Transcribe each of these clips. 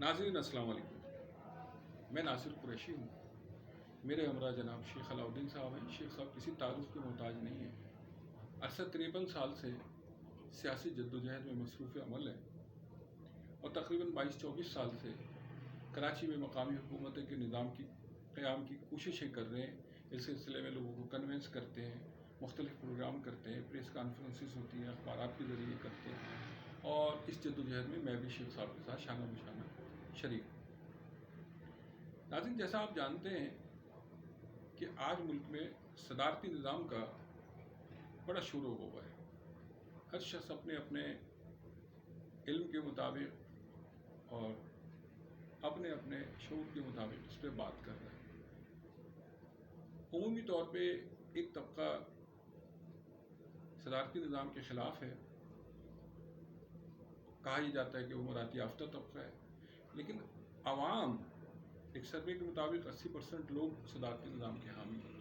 ناظرین السلام علیکم، میں ناصر قریشی ہوں۔ میرے ہمراہ جناب شیخ علاؤالدین صاحب ہیں۔ شیخ صاحب کسی تعارف کے محتاج نہیں ہیں۔ عرصہ 53 سال سے سیاسی جدوجہد میں مصروف عمل ہیں اور تقریباً 22-24 سال سے کراچی میں مقامی حکومت کے نظام کی قیام کی کوششیں کر رہے ہیں۔ اس سلسلے میں لوگوں کو کنونس کرتے ہیں، مختلف پروگرام کرتے ہیں، پریس کانفرنسز ہوتی ہیں، اخبارات کے ذریعے کرتے ہیں، اور اس جدوجہد میں بھی شیخ صاحب کے ساتھ شانہ بشانہ شریک ہوں۔ ناظرین، جیسا آپ جانتے ہیں کہ آج ملک میں صدارتی نظام کا بڑا شور و غوبہ ہے۔ ہر شخص اپنے اپنے علم کے مطابق اور اپنے اپنے شعور کے مطابق اس پہ بات کر رہا ہے۔ عمومی طور پہ ایک طبقہ صدارتی نظام کے خلاف ہے، کہا یہ جاتا ہے کہ وہ مراعات یافتہ طبقہ ہے، لیکن عوام ایک سروے کے مطابق 80% لوگ صدارتی نظام کے حامی ہیں۔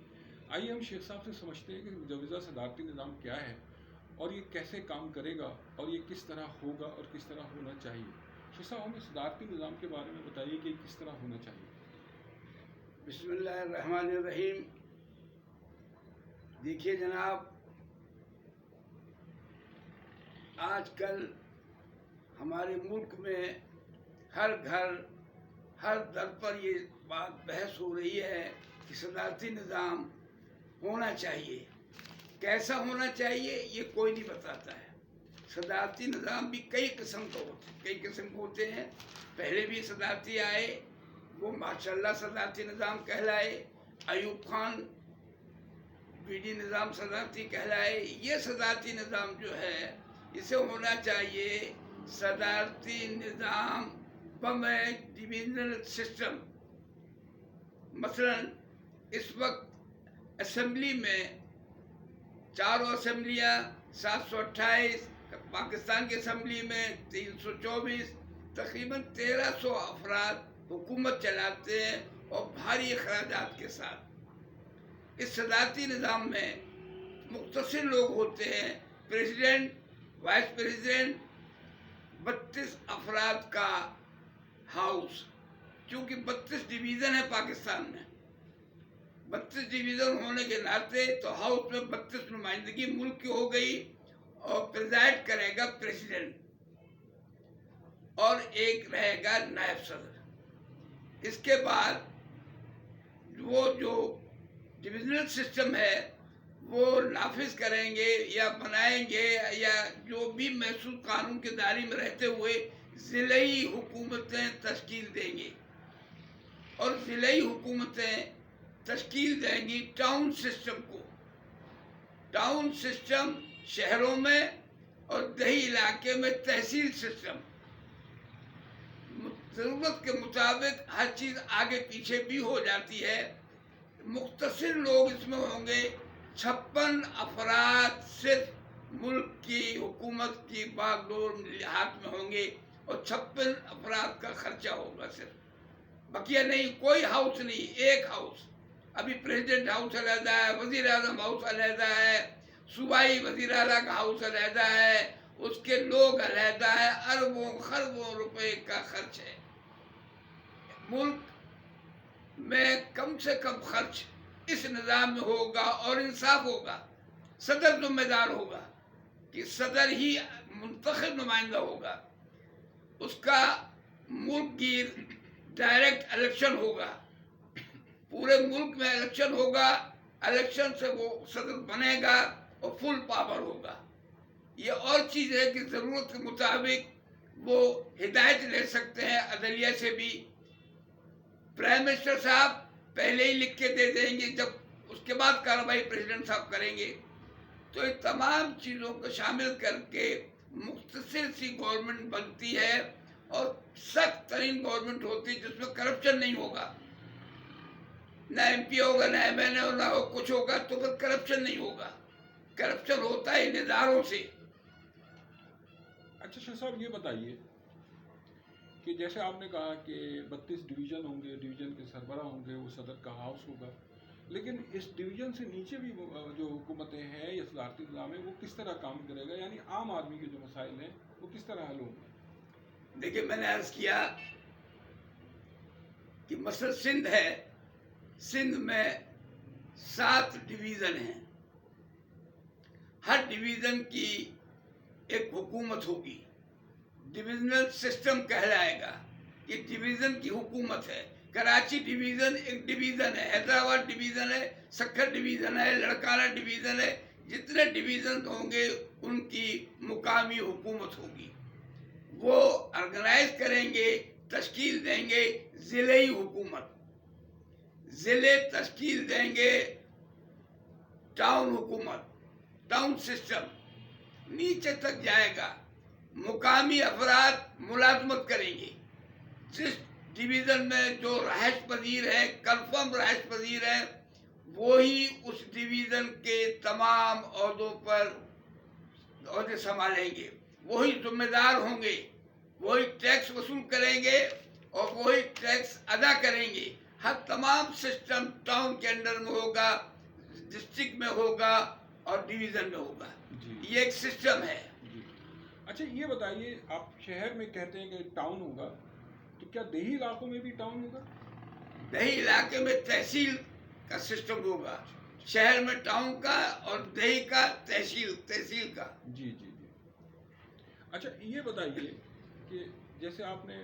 آئیے ہم شیخ صاحب سے سمجھتے ہیں کہ مجوزہ صدارتی نظام کیا ہے اور یہ کیسے کام کرے گا اور یہ کس طرح ہوگا اور کس طرح ہونا چاہیے۔ شیخ صاحب ہمیں صدارتی نظام کے بارے میں بتائیے کہ کس طرح ہونا چاہیے۔ بسم اللہ الرحمن الرحیم۔ دیکھیے جناب، آج کل ہمارے ملک میں ہر گھر ہر در پر یہ بات بحث ہو رہی ہے کہ صدارتی نظام ہونا چاہیے۔ کیسا ہونا چاہیے یہ کوئی نہیں بتاتا ہے۔ صدارتی نظام بھی کئی قسم کے ہوتے ہیں۔ پہلے بھی صدارتی آئے، وہ ماشاءاللہ صدارتی نظام کہلائے۔ ایوب خان بی ڈی نظام صدارتی کہلائے۔ یہ صدارتی نظام جو ہے اسے ہونا چاہیے صدارتی نظام ڈویژنل سسٹم۔ مثلا اس وقت اسمبلی میں چاروں اسمبلیاں 728، پاکستان کی اسمبلی میں 324، تقریباً 1300 افراد حکومت چلاتے ہیں اور بھاری اخراجات کے ساتھ۔ اس صدارتی نظام میں مختصر لوگ ہوتے ہیں، پریزیڈنٹ، وائس پریزیڈنٹ، 32 افراد کا ہاؤس۔ چونکہ 32 ڈویژن ہے پاکستان میں، 32 ڈویژن ہونے کے ناطے تو ہاؤس میں 32 نمائندگی ملک کی ہو گئی، اور پریزائڈ کرے گا پریزیڈنٹ اور ایک رہے گا نائب صدر۔ اس کے بعد وہ جو ڈویژنل سسٹم ہے وہ نافذ کریں گے یا بنائیں گے، یا جو بھی محسوس قانون کے دائرے میں رہتے ہوئے ضلعی حکومتیں تشکیل دیں گے، اور ضلعی حکومتیں تشکیل دیں گی ٹاؤن سسٹم کو۔ ٹاؤن سسٹم شہروں میں اور دیہی علاقے میں تحصیل سسٹم۔ ضرورت کے مطابق ہر چیز آگے پیچھے بھی ہو جاتی ہے۔ مختصر لوگ اس میں ہوں گے، 56 افراد صرف ملک کی حکومت کی باغ ڈور ہاتھ میں ہوں گے، اور 56 افراد کا خرچہ ہوگا صرف، بقیہ نہیں، کوئی ہاؤس نہیں، ایک ہاؤس۔ ابھی پریزیڈنٹ ہاؤس علیحدہ ہے، وزیر اعظم ہاؤس علیحدہ ہے، صوبائی وزیر اعلیٰ کا ہاؤس علیحدہ ہے، اس کے لوگ علیحدہ ہے، اربوں خربوں روپے کا خرچ ہے۔ ملک میں کم سے کم خرچ اس نظام میں ہوگا اور انصاف ہوگا۔ صدر ذمہ دار ہوگا کہ صدر ہی منتخب نمائندہ ہوگا، اس کا ملک گیر ڈائریکٹ الیکشن ہوگا، پورے ملک میں الیکشن ہوگا، الیکشن سے وہ صدر بنے گا اور فل پاور ہوگا۔ یہ اور چیز ہے کہ ضرورت کے مطابق وہ ہدایت لے سکتے ہیں عدلیہ سے بھی۔ پرائم منسٹر صاحب پہلے ہی لکھ کے دے دیں گے، جب اس کے بعد کارروائی پریزیڈنٹ صاحب کریں گے۔ تو یہ تمام چیزوں کو شامل کر کے مختصر سی گورنمنٹ بنتی ہے، اور سخت ترین گورنمنٹ ہوتی ہے جس میں کرپشن نہیں ہوگا، نہ ایم پی ہوگا، نہ ایم این اے ہوگا، نہ کچھ ہوگا، تو پھر کرپشن نہیں ہوگا۔ کرپشن ہوتا ہے اداروں سے۔ اچھا شیخ صاحب یہ بتائیے کہ جیسے آپ نے کہا کہ 32 ڈویژن ہوں گے، ڈویژن کے سربراہ ہوں گے، وہ صدر کا ہاؤس ہوگا، لیکن اس ڈویژن سے نیچے بھی جو حکومتیں ہیں یا صدارتی نظام ہے وہ کس طرح کام کرے گا؟ یعنی عام آدمی کے جو مسائل ہیں وہ کس طرح حل ہوں گے؟ دیکھیں، میں نے عرض کیا کہ مثلا سندھ ہے، سندھ میں 7 ڈویژن ہیں، ہر ڈویژن کی ایک حکومت ہوگی، ڈویژنل سسٹم کہلائے گا، یہ ڈویژن کی حکومت ہے۔ کراچی ڈویژن ایک ڈویژن ہے، حیدرآباد ڈویژن ہے، سکھر ڈویژن ہے، لڑکانہ ڈویژن ہے، جتنے ڈویژن ہوں گے ان کی مقامی حکومت ہوگی، وہ آرگنائز کریں گے، تشکیل دیں گے ضلعی حکومت، ضلع تشکیل دیں گے ٹاؤن حکومت، ٹاؤن سسٹم نیچے تک جائے گا، مقامی افراد ملازمت کریں گے، جس ڈویژن میں جو رہائش پذیر ہے، کنفرم رہائش پذیر ہے، وہی اس ڈویژن کے تمام عہدوں پر عہدے سنبھالیں گے، وہی ذمہ دار ہوں گے، وہی ٹیکس وصول کریں گے اور وہی ٹیکس ادا کریں گے۔ ہر تمام سسٹم ٹاؤن کے اندر میں ہوگا، ڈسٹرکٹ میں ہوگا اور ڈویژن میں ہوگا، یہ ایک سسٹم ہے۔ اچھا یہ بتائیے، آپ شہر میں کہتے ہیں کہ ٹاؤن ہوگا، تو کیا دیہی علاقوں میں بھی ٹاؤن ہوگا؟ دیہی علاقے میں تحصیل کا سسٹم ہوگا، شہر میں ٹاؤن کا اور دیہی کا تحصیل کا۔ جی جی جی۔ اچھا یہ بتائیے کہ جیسے آپ نے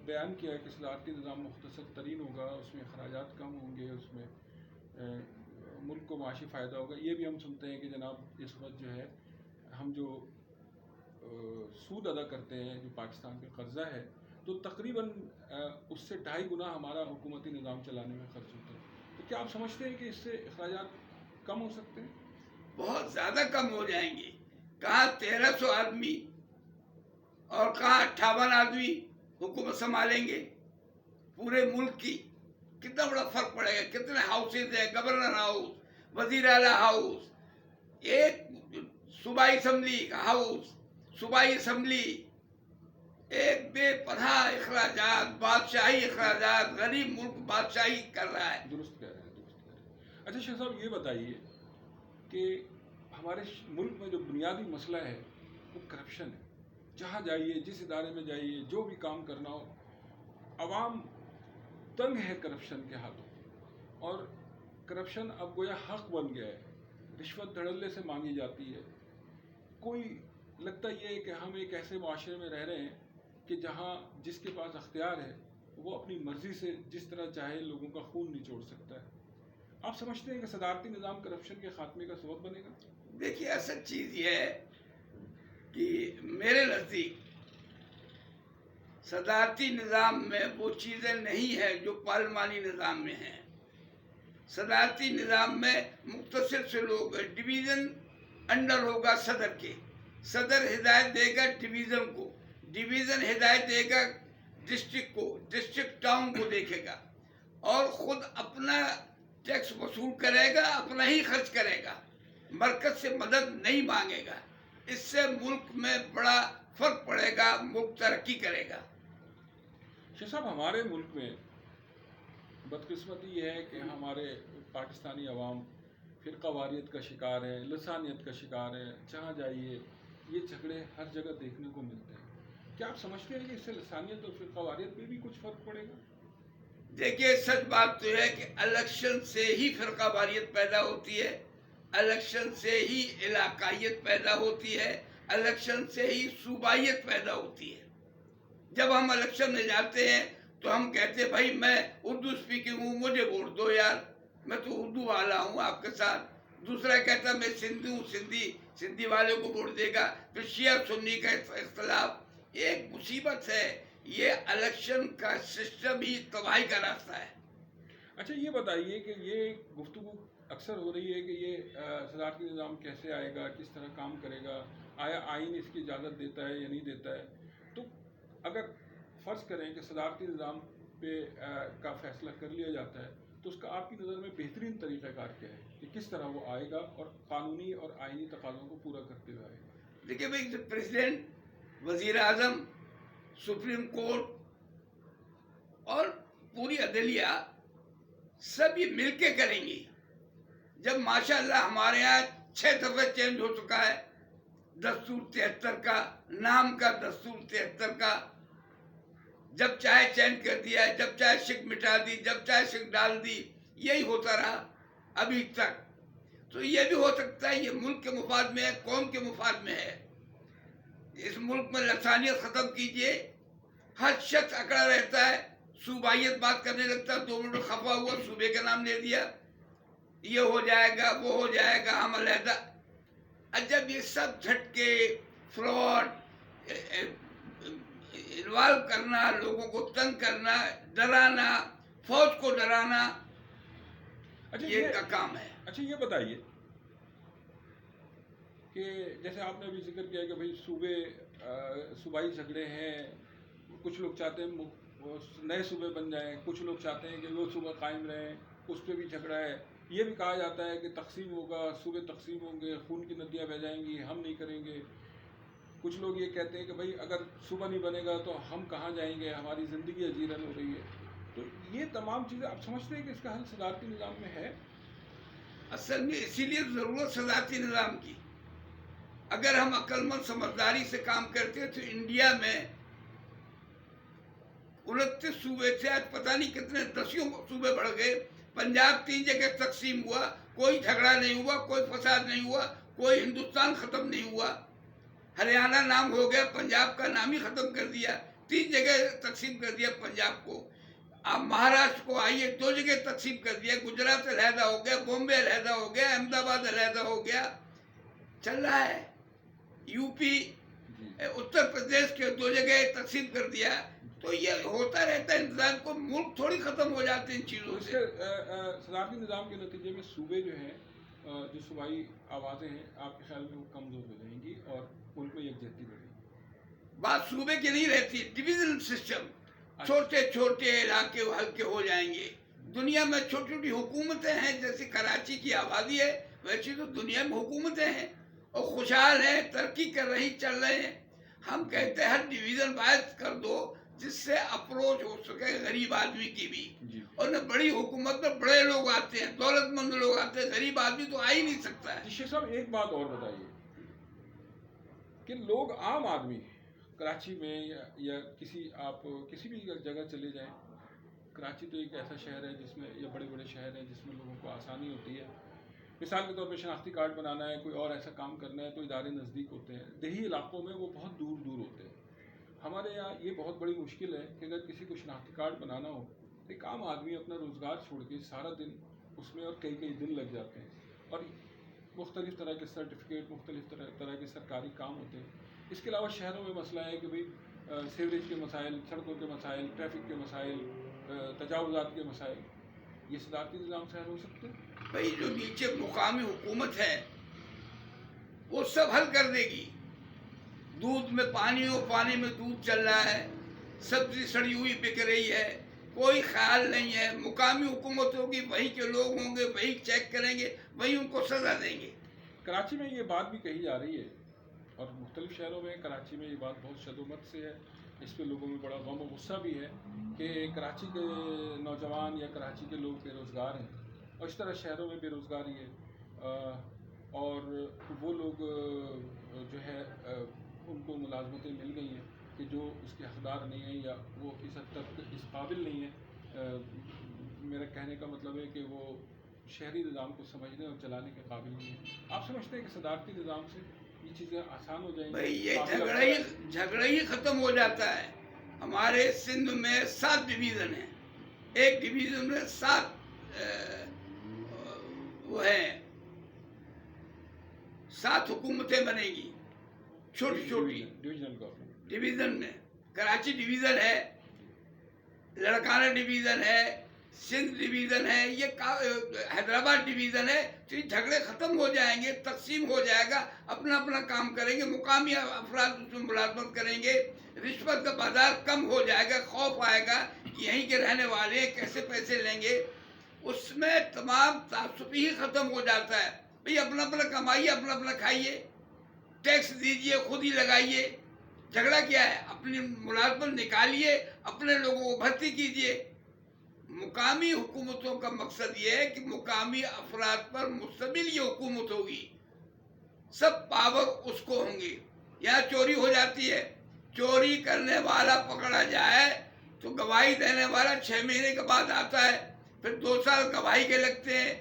بیان کیا کہ صدارتی نظام مختصر ترین ہوگا، اس میں اخراجات کم ہوں گے، اس میں ملک کو معاشی فائدہ ہوگا، یہ بھی ہم سنتے ہیں کہ جناب اس وقت جو ہے ہم جو سود ادا کرتے ہیں، جو پاکستان کا قرضہ ہے، تو تقریباً اس سے 2.5 گنا ہمارا حکومتی نظام چلانے میں خرچ ہوتا ہے، تو کیا آپ سمجھتے ہیں کہ اس سے اخراجات کم ہو سکتے ہیں؟ بہت زیادہ کم ہو جائیں گے، کہاں 1300 آدمی اور کہاں 58 آدمی حکومت سنبھالیں گے پورے ملک کی، کتنا بڑا فرق پڑے گا، کتنے ہاؤسز ہیں، گورنر ہاؤس، وزیر اعلیٰ ہاؤس، ایک صوبائی اسمبلی کا ہاؤس، صوبائی اسمبلی، ایک بے پناہ اخراجات، بادشاہی اخراجات، غریب ملک بادشاہی کر رہا ہے۔ درست کہہ رہے ہیں۔ اچھا شاہ صاحب یہ بتائیے کہ ہمارے ملک میں جو بنیادی مسئلہ ہے وہ کرپشن ہے، جہاں جائیے، جس ادارے میں جائیے، جو بھی کام کرنا ہو، عوام تنگ ہے کرپشن کے ہاتھوں، اور کرپشن اب گویا حق بن گیا ہے، رشوت دھڑلے سے مانگی جاتی ہے، کوئی لگتا یہ ہے کہ ہم ایک ایسے معاشرے میں رہ رہے ہیں کہ جہاں جس کے پاس اختیار ہے وہ اپنی مرضی سے جس طرح چاہے لوگوں کا خون نچوڑ سکتا ہے۔ آپ سمجھتے ہیں کہ صدارتی نظام کرپشن کے خاتمے کا سبب بنے گا؟ دیکھیے اصل چیز یہ ہے کہ میرے نزدیک صدارتی نظام میں وہ چیزیں نہیں ہیں جو پارلیمانی نظام میں ہیں۔ صدارتی نظام میں مختصر سے لوگ، ڈویژن انڈر ہوگا صدر کے، صدر ہدایت دے گا ڈویژن کو، ڈویژن ہدایت دے گا ڈسٹرکٹ کو، ڈسٹرکٹ ٹاؤن کو دیکھے گا، اور خود اپنا ٹیکس وصول کرے گا، اپنا ہی خرچ کرے گا، مرکز سے مدد نہیں مانگے گا۔ اس سے ملک میں بڑا فرق پڑے گا، ملک ترقی کرے گا۔ شاہ صاحب ہمارے ملک میں بدقسمتی یہ ہے کہ ہمارے پاکستانی عوام فرقہ واریت کا شکار ہے، لسانیت کا شکار ہے، جہاں جائیے یہ جھگڑے ہر جگہ دیکھنے کو ملتے ہیں۔ کیا آپ سمجھتے ہیں کہ اس سے لسانیت اور فرقہ واریت پہ بھی کچھ فرق پڑے گا؟ دیکھیے سچ بات تو ہے کہ الیکشن سے ہی فرقہ واریت پیدا ہوتی ہے، الیکشن سے ہی علاقائیت پیدا ہوتی ہے، الیکشن سے ہی صوبائیت پیدا ہوتی ہے۔ جب ہم الیکشن میں جاتے ہیں تو ہم کہتے ہیں بھائی میں اردو اسپیکنگ ہوں، مجھے ووٹ دو یار، میں تو اردو والا ہوں آپ کے ساتھ۔ دوسرا کہتا میں سندھی ہوں، سندھی والے کو ووٹ دے گا، پھر شیعہ سنی کا اختلاف، یہ ایک مصیبت ہے، یہ الیکشن کا سسٹم ہی تباہی کا راستہ ہے۔ اچھا یہ بتائیے کہ یہ گفتگو اکثر ہو رہی ہے کہ یہ صدارتی نظام کیسے آئے گا، کس طرح کام کرے گا، آیا آئین اس کی اجازت دیتا ہے یا نہیں دیتا ہے؟ تو اگر فرض کریں کہ صدارتی نظام پہ کا فیصلہ کر لیا جاتا ہے تو اس کا آپ کی نظر میں بہترین طریقہ کار کیا ہے کہ کس طرح وہ آئے گا اور قانونی اور آئینی تقاضوں کو پورا کرتے ہوئے آئے گا؟ دیکھیے بھائی، پریزیڈنٹ، وزیر اعظم، سپریم کورٹ اور پوری عدلیہ سب یہ مل کے کریں گی۔ جب ماشاءاللہ ہمارے یہاں 6 دفعہ چینج ہو چکا ہے دستور 73 کا، نام کا دستور 73 کا، جب چاہے چینج کر دیا، جب چاہے شک مٹا دی، جب چاہے شک ڈال دی، یہی ہوتا رہا ابھی تک. تو یہ بھی ہو سکتا ہے یہ ملک کے مفاد میں ہے، قوم کے مفاد میں ہے. اس ملک میں لسانیت ختم کیجئے. ہر شخص اکڑا رہتا ہے، صوبائیت بات کرنے لگتا ہے، 2 منٹ خفا ہوا صوبے کا نام لے دیا، یہ ہو جائے گا وہ ہو جائے گا ہم علیحدہ. جب یہ سب جھٹکے، فراڈ، انوالو کرنا، لوگوں کو تنگ کرنا، ڈرانا، فوج کو ڈرانا، یہ کا کام ہے. اچھا یہ بتائیے کہ جیسے آپ نے ابھی ذکر کیا کہ بھائی صوبائی جھگڑے ہیں، کچھ لوگ چاہتے ہیں نئے صوبے بن جائیں، کچھ لوگ چاہتے ہیں کہ وہ صوبہ قائم رہیں، اس پہ بھی جھگڑا ہے. یہ بھی کہا جاتا ہے کہ تقسیم ہوگا، صوبے تقسیم ہوں گے، خون کی ندیاں بہہ جائیں گی، ہم نہیں کریں گے. کچھ لوگ یہ کہتے ہیں کہ بھائی اگر صوبہ نہیں بنے گا تو ہم کہاں جائیں گے، ہماری زندگی اجیرن ہو رہی ہے. تو یہ تمام چیزیں آپ سمجھتے ہیں کہ اس کا حل صدارتی نظام میں ہے؟ اصل میں اسی لیے ضرورت صدارتی نظام کی. اگر ہم عقل مند سمجھداری سے کام کرتے تو انڈیا میں 29 صوبے تھے، آج پتہ نہیں کتنے 10 صوبے بڑھ گئے. پنجاب 3 جگہ تقسیم ہوا، کوئی جھگڑا نہیں ہوا، کوئی فساد نہیں ہوا، کوئی ہندوستان ختم نہیں ہوا. ہریانہ نام ہو گیا، پنجاب کا نام ہی ختم کر دیا، 3 جگہ تقسیم کر دیا پنجاب کو. آپ مہاراشٹر کو آئیے، 2 جگہ تقسیم کر دیا، گجرات علیحدہ ہو گیا، بامبے علیحدہ ہو گیا، احمد آباد علیحدہ ہو گیا. چل رہا ہے. یو پی، اتر پردیش کے 2 جگہ تقسیم کر دیا. تو یہ ہوتا رہتا ہے انتظام کو، ملک تھوڑی ختم ہو جاتے ہیں ان چیزوں سے. صدارتی نظام کے نتیجے میں صوبے جو ہیں، جو صوبائی آوازیں ہیں، آپ کے خیال میں وہ کمزور ہو جائیں گی اور ملک میں یکجہتی بڑھے گی؟ بات صوبے کی نہیں رہتی، ڈویژن سسٹم. چھوٹے چھوٹے علاقے ہلکے ہو جائیں گے. دنیا میں چھوٹی چھوٹی حکومتیں ہیں، جیسے کراچی کی آبادی ہے ویسی تو دنیا میں حکومتیں ہیں اور خوشحال ہیں، ترقی کر رہی، چل رہے ہیں. ہم کہتے ہیں ہر ڈویژن باعث کر دو جس سے اپروچ ہو سکے غریب آدمی کی بھی. اور نہ بڑی حکومت میں بڑے لوگ آتے ہیں، دولت مند لوگ آتے ہیں، غریب آدمی تو آ ہی نہیں سکتا ہے. شیخ صاحب ایک بات اور بتائیے کہ لوگ عام آدمی کراچی میں یا آپ کسی بھی جگہ چلے جائیں، کراچی تو ایک ایسا شہر ہے جس میں، یا بڑے بڑے شہر ہیں جس میں لوگوں کو آسانی ہوتی ہے. مثال کے طور پہ شناختی کارڈ بنانا ہے، کوئی اور ایسا کام کرنا ہے تو ادارے نزدیک ہوتے ہیں. دیہی علاقوں میں وہ بہت دور دور ہوتے ہیں. ہمارے یہاں یہ بہت بڑی مشکل ہے کہ اگر کسی کو شناختی کارڈ بنانا ہو، ایک عام آدمی اپنا روزگار چھوڑ کے سارا دن اس میں، اور کئی دن لگ جاتے ہیں، اور مختلف طرح کے سرٹیفکیٹ، مختلف طرح کے سرکاری کام ہوتے ہیں. اس کے علاوہ شہروں میں مسئلہ ہے کہ بھئی سیوریج کے مسائل، سڑکوں کے مسائل، ٹریفک کے مسائل، تجاوزات کے مسائل. یہ صدارتی نظام سے حل ہو سکتے ہیں؟ بھائی جو نیچے مقامی حکومت ہے وہ سب حل کر دے گی. دودھ میں پانی ہو، پانی میں دودھ چل رہا ہے، سبزی سڑی ہوئی بک رہی ہے، کوئی خیال نہیں ہے. مقامی حکومت ہوگی، وہیں کے لوگ ہوں گے، وہی چیک کریں گے، وہی ان کو سزا دیں گے. کراچی میں یہ بات بھی کہی جا رہی ہے، اور مختلف شہروں میں، کراچی میں یہ بات بہت شد و مت سے ہے. اس پہ لوگوں میں بڑا غم و غصہ بھی ہے کہ کراچی کے نوجوان یا کراچی کے لوگ بے روزگار ہیں، اور اس طرح شہروں میں بے روزگاری ہے، اور وہ لوگ جو ہے ان کو ملازمتیں مل گئی ہیں کہ جو اس کے حقدار نہیں ہیں، یا وہ اس حد تک اس قابل نہیں ہیں. میرا کہنے کا مطلب ہے کہ وہ شہری نظام کو سمجھنے اور چلانے کے قابل نہیں ہیں. آپ سمجھتے ہیں کہ صدارتی نظام سے یہ چیزیں آسان ہو جائیں گی؟ بھائی یہ جھگڑا ہی ختم ہو جاتا ہے. ہمارے سندھ میں 7 ڈویژن ہیں، ایک ڈویژن میں 7 وہ ہیں، 7 حکومتیں بنے گی چھوٹی چھوٹی ڈویژن میں. کراچی ڈویژن ہے، لڑکانہ ڈویژن ہے، سندھ ڈویژن ہے، یہ حیدرآباد ڈویژن ہے. تو یہ جھگڑے ختم ہو جائیں گے، تقسیم ہو جائے گا، اپنا اپنا کام کریں گے، مقامی افراد اس میں ملازمت کریں گے، رشوت کا بازار کم ہو جائے گا. خوف آئے گا کہ یہیں کے رہنے والے ہیں، کیسے پیسے لیں گے. اس میں تمام تعصب ہی ختم ہو جاتا ہے. بھئی اپنا اپنا کمائیے، اپنا اپنا کھائیے، ٹیکس دیجئے، خود ہی لگائیے. جھگڑا کیا ہے؟ اپنی ملازمت نکالیے، اپنے لوگوں کو بھرتی کیجئے. مقامی حکومتوں کا مقصد یہ ہے کہ مقامی افراد پر مشتمل یہ حکومت ہوگی، سب پاور اس کو ہوں گی. یہاں چوری ہو جاتی ہے، چوری کرنے والا پکڑا جائے تو گواہی دینے والا 6 مہینے کے بعد آتا ہے، پھر 2 سال گواہی کے لگتے ہیں.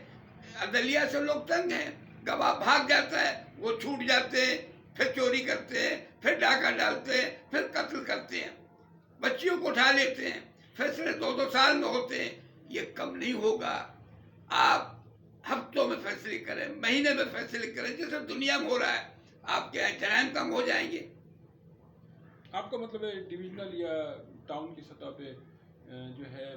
عدلیہ سے لوگ تنگ ہیں، گواہ بھاگ جاتا ہے، وہ چھوٹ جاتے ہیں، پھر چوری کرتے ہیں، پھر ڈاکہ ڈالتے ہیں، پھر قتل کرتے ہیں، بچیوں کو اٹھا لیتے ہیں، فیصلے 2 سال میں ہوتے ہیں. یہ کم نہیں ہوگا. آپ ہفتوں میں فیصلے کریں، مہینے میں فیصلے کریں، جیسے دنیا میں ہو رہا ہے. آپ کے یہاں جرائم کم ہو جائیں گے. آپ کا مطلب ہے ڈویژنل یا ٹاؤن کی سطح پہ جو ہے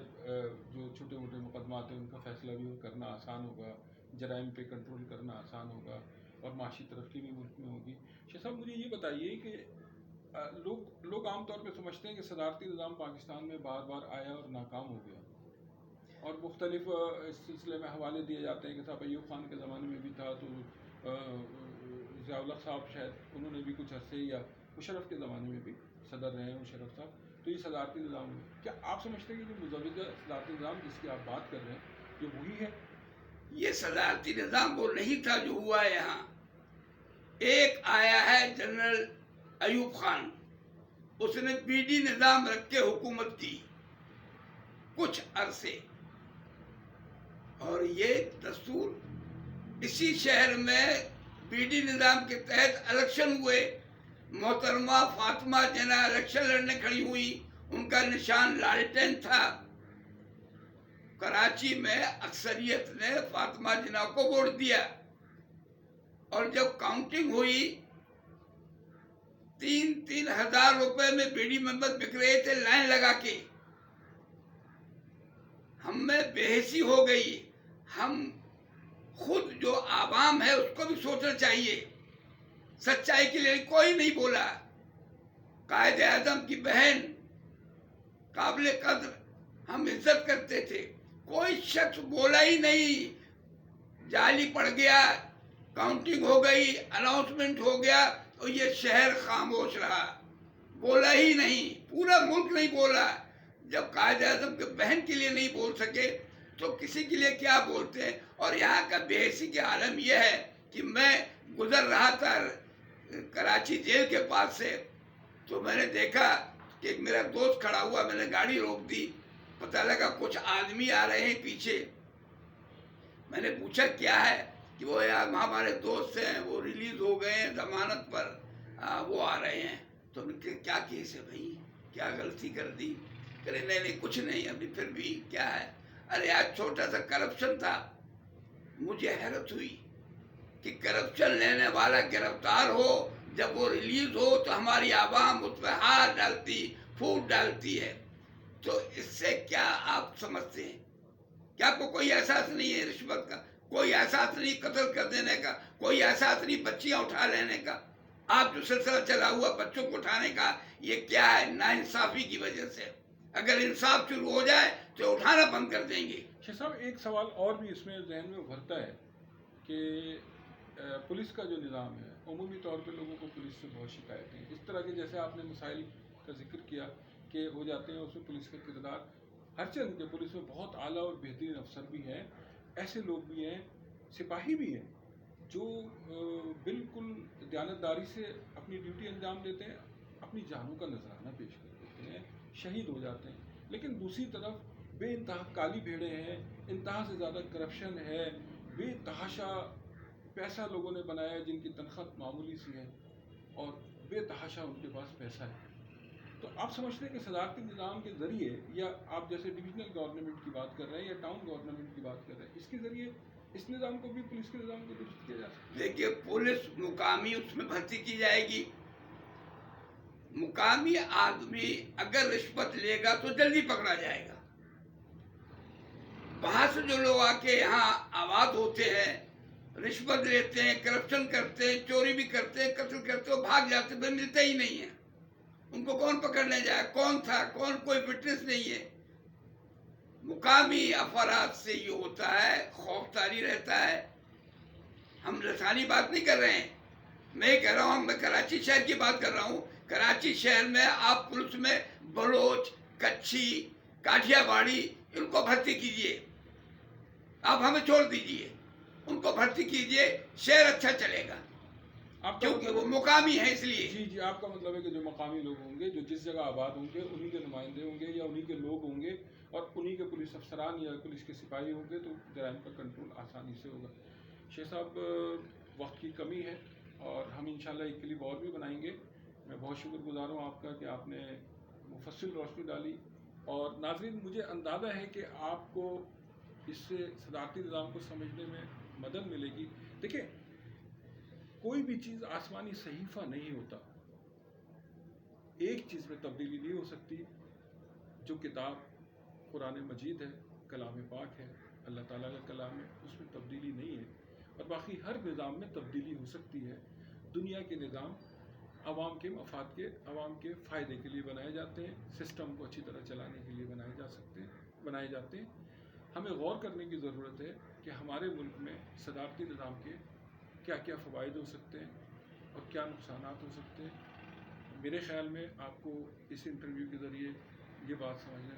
جو چھوٹے موٹے مقدمات ہیں ان کا فیصلہ بھی کرنا آسان ہوگا، جرائم پہ کنٹرول کرنا آسان ہوگا، اور معاشی ترقی بھی ملک میں ہوگی. شاہ صاحب مجھے یہ بتائیے کہ لوگ عام طور پہ سمجھتے ہیں کہ صدارتی نظام پاکستان میں بار بار آیا اور ناکام ہو گیا، اور مختلف اس سلسلے میں حوالے دیے جاتے ہیں کہ صاحب ایوب خان کے زمانے میں بھی تھا، تو ضیاء الحق صاحب شاید انہوں نے بھی کچھ عرصے، یا مشرف کے زمانے میں بھی صدر رہے ہیں مشرف صاحب، تو یہ صدارتی نظام ہے. کیا آپ سمجھتے ہیں کہ جو مزوجہ صدارتی نظام جس کی آپ بات کر رہے ہیں یہ وہی ہے؟ یہ صدارتی نظام وہ نہیں تھا جو ہوا ہے یہاں. ایک آیا ہے جنرل ایوب خان، اس نے پی ڈی نظام رکھ کے حکومت کی کچھ عرصے، اور یہ دستور اسی شہر میں پی ڈی نظام کے تحت الیکشن ہوئے. محترمہ فاطمہ جناح الیکشن لڑنے کھڑی ہوئی، ان کا نشان لالٹین تھا. کراچی میں اکثریت نے فاطمہ جناح کو ووٹ دیا، اور جب کاؤنٹنگ ہوئی 3 ہزار روپے میں بی ڈی ممبر بک رہے تھے لائن لگا کے. ہم میں بے حسی ہو گئی. ہم خود جو عوام ہے اس کو بھی سوچنا چاہیے. سچائی کے لیے کوئی نہیں بولا. قائد اعظم کی بہن قابل قدر، ہم عزت کرتے تھے، کوئی شخص بولا ہی نہیں. جعلی پڑ گیا، کاؤنٹنگ ہو گئی، اناؤنسمنٹ ہو گیا، تو یہ شہر خاموش رہا، بولا ہی نہیں. پورا ملک نہیں بولا. جب قائد اعظم کے بہن کے لیے نہیں بول سکے تو کسی کے لیے کیا بولتے ہیں. اور یہاں کا بے حسی کے عالم یہ ہے کہ میں گزر رہا تھا کراچی جیل کے پاس سے، تو میں نے دیکھا کہ ایک میرا دوست کھڑا ہوا، میں نے گاڑی روک دی. پتہ لگا کچھ آدمی آ رہے ہیں پیچھے. میں نے پوچھا کیا ہے، کہ وہ یار ہمارے دوست ہیں، وہ ریلیز ہو گئے ہیں ضمانت پر، وہ آ رہے ہیں. تو ہم نے کیا کیس ہے بھائی، کیا غلطی کر دی؟ کرے نہیں کچھ نہیں. ابھی پھر بھی کیا ہے، ارے آج چھوٹا سا کرپشن تھا. مجھے حیرت ہوئی کہ کرپشن لینے والا گرفتار ہو، جب وہ ریلیز ہو تو ہماری عوام اس پہ ہاتھ ڈالتی، پھوٹ ڈالتی ہے. تو اس سے کیا آپ سمجھتے ہیں؟ کیا آپ کو کوئی احساس نہیں ہے رشوت کا؟ کوئی احساس نہیں قتل کر دینے کا؟ کوئی احساس نہیں بچیاں اٹھا لینے کا؟ آپ جو سلسلہ چلا ہوا بچوں کو اٹھانے کا، یہ کیا ہے؟ ناانصافی کی وجہ سے. اگر انصاف شروع ہو جائے تو اٹھانا بند کر دیں گے. شاہ صاحب ایک سوال اور بھی اس میں ذہن میں ابھرتا ہے کہ پولیس کا جو نظام ہے، عمومی طور پہ لوگوں کو پولیس سے بہت شکایتیں ہیں. اس طرح کے جیسے آپ نے مسائل کا ذکر کیا کہ ہو جاتے ہیں، اس میں پولیس کا کردار ہر چند کے، پولیس میں بہت اعلیٰ اور بہترین افسر بھی ہیں، ایسے لوگ بھی ہیں، سپاہی بھی ہیں جو بالکل دیانتداری سے اپنی ڈیوٹی انجام دیتے ہیں، اپنی جانوں کا نذرانہ پیش کر دیتے ہیں، شہید ہو جاتے ہیں. لیکن دوسری طرف بے انتہا کالی بھیڑیں ہیں، انتہا سے زیادہ کرپشن ہے، بے تحاشا پیسہ لوگوں نے بنایا ہے جن کی تنخواہ معمولی سی ہے، اور بے تحاشا ان کے پاس پیسہ ہے. تو آپ سمجھتے ہیں کہ صدارتی نظام کے ذریعے، یا آپ جیسے ڈویژنل گورنمنٹ کی بات کر رہے ہیں یا ٹاؤن گورنمنٹ کی بات کر رہے ہیں، اس کے ذریعے اس نظام کو بھی، پولیس کے نظام کو درست کیا جا سکتا ہے؟ دیکھیے پولیس مقامی اس میں بھرتی کی جائے گی. مقامی آدمی اگر رشوت لے گا تو جلدی پکڑا جائے گا. وہاں سے جو لوگ آ کے یہاں آباد ہوتے ہیں، رشوت لیتے ہیں، کرپشن کرتے ہیں، چوری بھی کرتے ہیں، قتل کرتے ہیں، بھاگ جاتے ہیں، پھر ملتے ہی نہیں ہیں. ان کو کون پکڑنے جائے؟ کون تھا؟ کون؟ کوئی فٹنس نہیں ہے. مقامی افراد سے یہ ہوتا ہے، خوف طاری رہتا ہے. ہم لسانی بات نہیں کر رہے ہیں، میں یہ کہہ رہا ہوں، میں کراچی شہر کی بات کر رہا ہوں. کراچی شہر میں آپ پولیس میں بلوچ، کچھی، کاٹھیا باڑی، ان کو بھرتی کیجئے. آپ ہمیں چھوڑ دیجئے، ان کو بھرتی کیجئے، شہر اچھا چلے گا. آپ کا کیونکہ مطلب وہ مقامی ہے اس لیے. جی آپ کا مطلب ہے کہ جو مقامی لوگ ہوں گے، جو جس جگہ آباد ہوں گے، انہی کے نمائندے ہوں گے یا انہی کے لوگ ہوں گے اور انہی کے پولیس افسران یا پولیس کے سپاہی ہوں گے، تو جرائم کا کنٹرول آسانی سے ہوگا. شیخ صاحب، وقت کی کمی ہے اور ہم انشاءاللہ ایک کلپ اور بھی بنائیں گے. میں بہت شکر گزار ہوں آپ کا کہ آپ نے مفصل روشنی ڈالی. اور ناظرین، مجھے اندازہ ہے کہ آپ کو اس سے صدارتی نظام کو سمجھنے میں مدد ملے گی. دیکھیں، کوئی بھی چیز آسمانی صحیفہ نہیں ہوتا. ایک چیز میں تبدیلی نہیں ہو سکتی، جو کتاب قرآن مجید ہے، کلام پاک ہے، اللہ تعالیٰ کا کلام ہے، اس میں تبدیلی نہیں ہے. اور باقی ہر نظام میں تبدیلی ہو سکتی ہے. دنیا کے نظام عوام کے مفاد کے، عوام کے فائدے کے لیے بنائے جاتے ہیں، سسٹم کو اچھی طرح چلانے کے لیے بنائے جاتے ہیں. ہمیں غور کرنے کی ضرورت ہے کہ ہمارے ملک میں صدارتی نظام کے کیا کیا فوائد ہو سکتے ہیں اور کیا نقصانات ہو سکتے ہیں. میرے خیال میں آپ کو اس انٹرویو کے ذریعے یہ بات سمجھنے